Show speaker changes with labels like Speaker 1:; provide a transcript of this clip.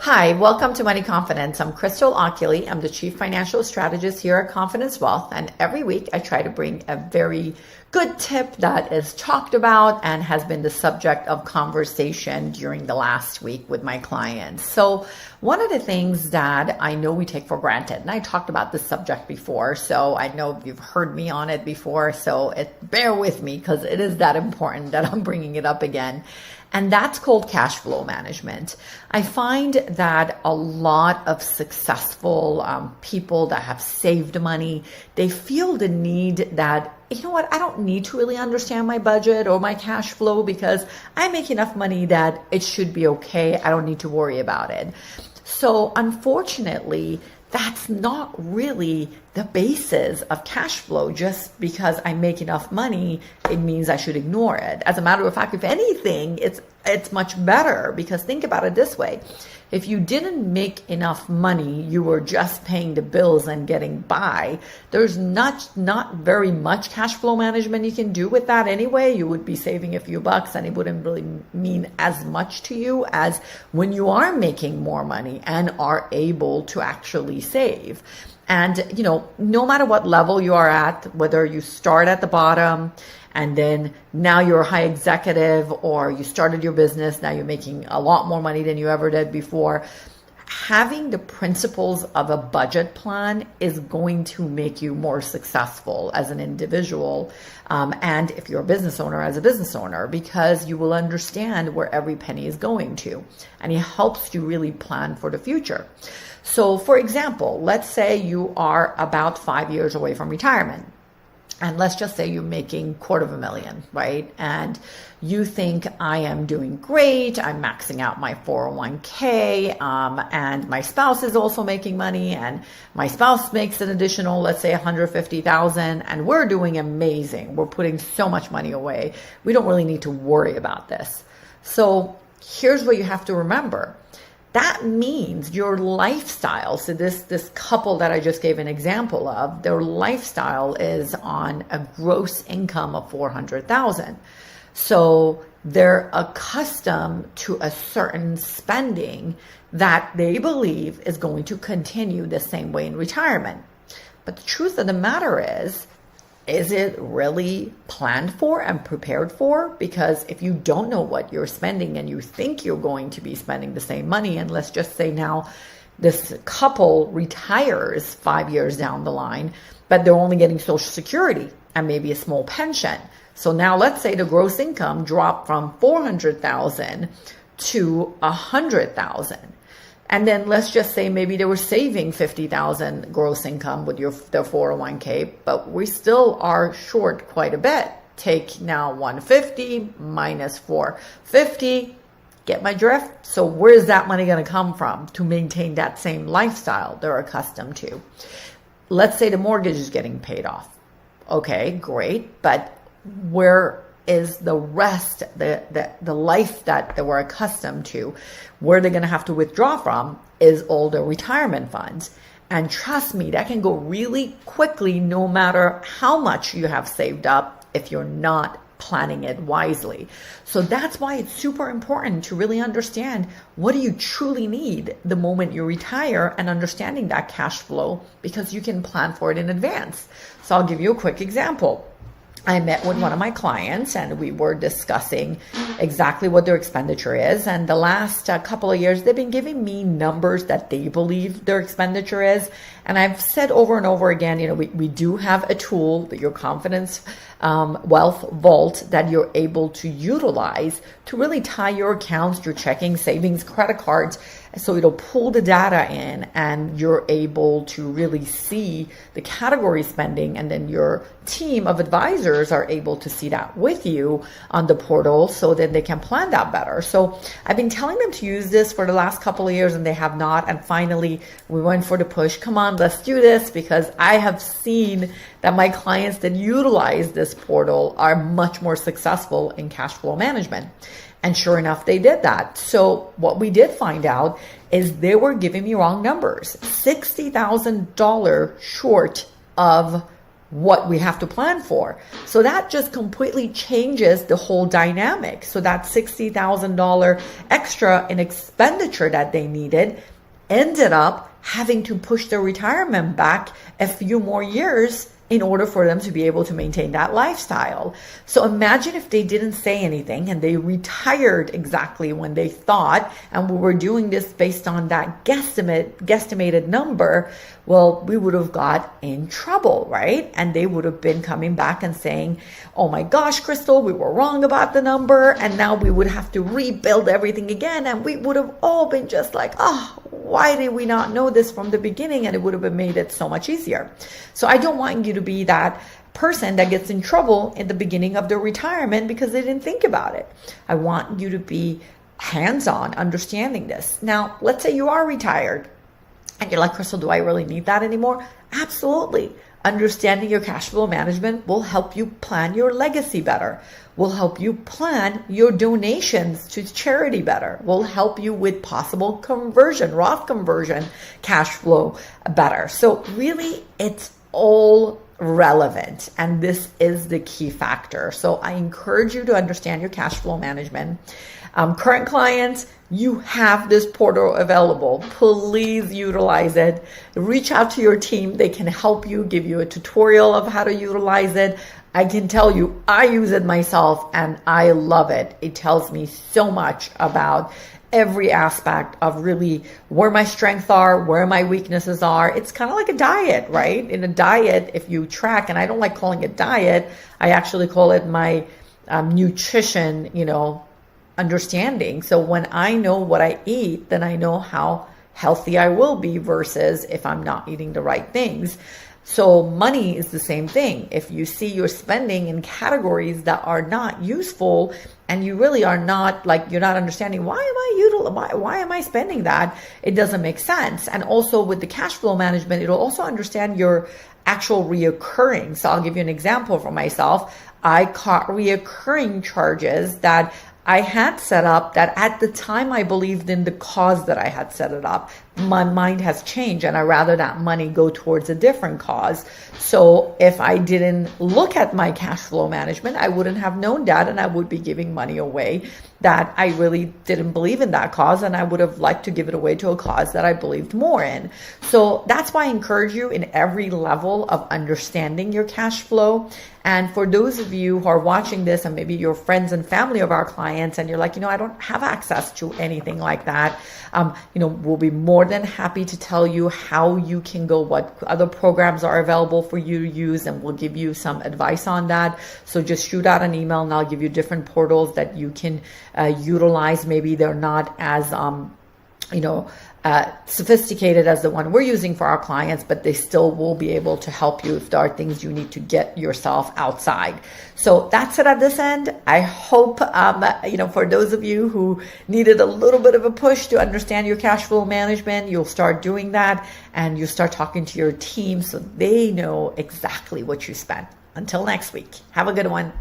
Speaker 1: Hi, welcome to Money Confidence. I'm Crystal Oculee. I'm the Chief Financial Strategist here at Confidence Wealth. And every week I try to bring a very good tip that is talked about and has been the subject of conversation during the last week with my clients. So one of the things that I know we take for granted, and I talked about this subject before, so I know you've heard me on it before, so bear with me because it is that important that I'm bringing it up again. And that's called cash flow management. I find that a lot of successful people that have saved money, they feel the need that, you know what, I don't need to really understand my budget or my cash flow because I make enough money that it should be okay. I don't need to worry about it. So unfortunately, that's not really the basis of cash flow. Just because I make enough money, it means I should ignore it. As a matter of fact, if anything, it's much better, because think about it this way. If you didn't make enough money, you were just paying the bills and getting by, there's not very much cash flow management you can do with that anyway. You would be saving a few bucks and it wouldn't really mean as much to you as when you are making more money and are able to actually save. And, no matter what level you are at, whether you start at the bottom and then now you're a high executive, or you started your business, now you're making a lot more money than you ever did before, having the principles of a budget plan is going to make you more successful as an individual. And if you're a business owner, as a business owner, because you will understand where every penny is going to, and it helps you really plan for the future. So for example, let's say you are about 5 years away from retirement. And let's just say you're making $250,000, right? And you think, I am doing great. I'm maxing out my 401k, and my spouse is also making money, and my spouse makes an additional, let's say $150,000, and we're doing amazing. We're putting so much money away. We don't really need to worry about this. So here's what you have to remember. That means your lifestyle, so this couple that I just gave an example of, their lifestyle is on a gross income of $400,000. So they're accustomed to a certain spending that they believe is going to continue the same way in retirement. But the truth of the matter is it really planned for and prepared for? Because if you don't know what you're spending and you think you're going to be spending the same money, and let's just say now this couple retires 5 years down the line, but they're only getting Social Security and maybe a small pension. So now let's say the gross income dropped from $400,000 to $100,000. And then let's just say maybe they were saving $50,000 gross income with their 401k, but we still are short quite a bit. Take now 150 minus 450, get my drift? So where's that money going to come from to maintain that same lifestyle they're accustomed to? Let's say the mortgage is getting paid off. Okay, great, but where is the rest, the life that they were accustomed to? Where they're going to have to withdraw from is all the retirement funds. And trust me, that can go really quickly no matter how much you have saved up if you're not planning it wisely. So that's why it's super important to really understand, what do you truly need the moment you retire, and understanding that cash flow, because you can plan for it in advance. So I'll give you a quick example. I met with one of my clients and we were discussing exactly what their expenditure is. And the last couple of years, they've been giving me numbers that they believe their expenditure is. And I've said over and over again, we do have a tool, your Confidence Wealth Vault, that you're able to utilize to really tie your accounts, your checking, savings, credit cards. So it'll pull the data in and you're able to really see the category spending, and then your team of advisors are able to see that with you on the portal so that they can plan that better. So I've been telling them to use this for the last couple of years and they have not. And finally, we went for the push. Come on, let's do this, because I have seen that my clients that utilize this portal are much more successful in cash flow management. And sure enough, they did that. So what we did find out is they were giving me wrong numbers, $60,000 short of what we have to plan for. So that just completely changes the whole dynamic. So that $60,000 extra in expenditure that they needed ended up having to push their retirement back a few more years in order for them to be able to maintain that lifestyle. So imagine if they didn't say anything and they retired exactly when they thought, and we were doing this based on that guesstimated number. Well, we would have got in trouble, right? And they would have been coming back and saying, oh my gosh, Crystal, we were wrong about the number. And now we would have to rebuild everything again. And we would have all been just like, oh, why did we not know this from the beginning? And it would have made it so much easier. So I don't want you to be that person that gets in trouble in the beginning of their retirement because they didn't think about it. I want you to be hands-on understanding this. Now, let's say you are retired and you're like, Crystal, do I really need that anymore? Absolutely. Understanding your cash flow management will help you plan your legacy better, will help you plan your donations to charity better, will help you with possible conversion, Roth conversion, cash flow better. So really, it's all relevant. And this is the key factor. So I encourage you to understand your cash flow management. Current clients, you have this portal available. Please utilize it. Reach out to your team. They can help you, give you a tutorial of how to utilize it. I can tell you, I use it myself and I love it. It tells me so much about every aspect of really where my strengths are, where my weaknesses are. It's kind of like a diet, right? In a diet, if you track, and I don't like calling it diet, I actually call it my nutrition, understanding. So when I know what I eat, then I know how healthy I will be versus if I'm not eating the right things. So money is the same thing. If you see you're spending in categories that are not useful and you really are not, you're not understanding why am I spending that? It doesn't make sense. And also with the cash flow management, it'll also understand your actual reoccurring. So I'll give you an example for myself. I caught reoccurring charges that I had set up that at the time I believed in the cause that I had set it up. My mind has changed and I'd rather that money go towards a different cause. So if I didn't look at my cash flow management, I wouldn't have known that and I would be giving money away that I really didn't believe in that cause and I would have liked to give it away to a cause that I believed more in. So that's why I encourage you in every level of understanding your cash flow. And for those of you who are watching this and maybe you're friends and family of our clients and you're like, I don't have access to anything like that, we'll be more than happy to tell you how you can go, what other programs are available for you to use, and we'll give you some advice on that. So just shoot out an email and I'll give you different portals that you can utilize. Maybe they're not as sophisticated as the one we're using for our clients, but they still will be able to help you if there are things you need to get yourself outside. So that's it at this end. I hope, for those of you who needed a little bit of a push to understand your cash flow management, you'll start doing that and you start talking to your team so they know exactly what you spent. Until next week, have a good one.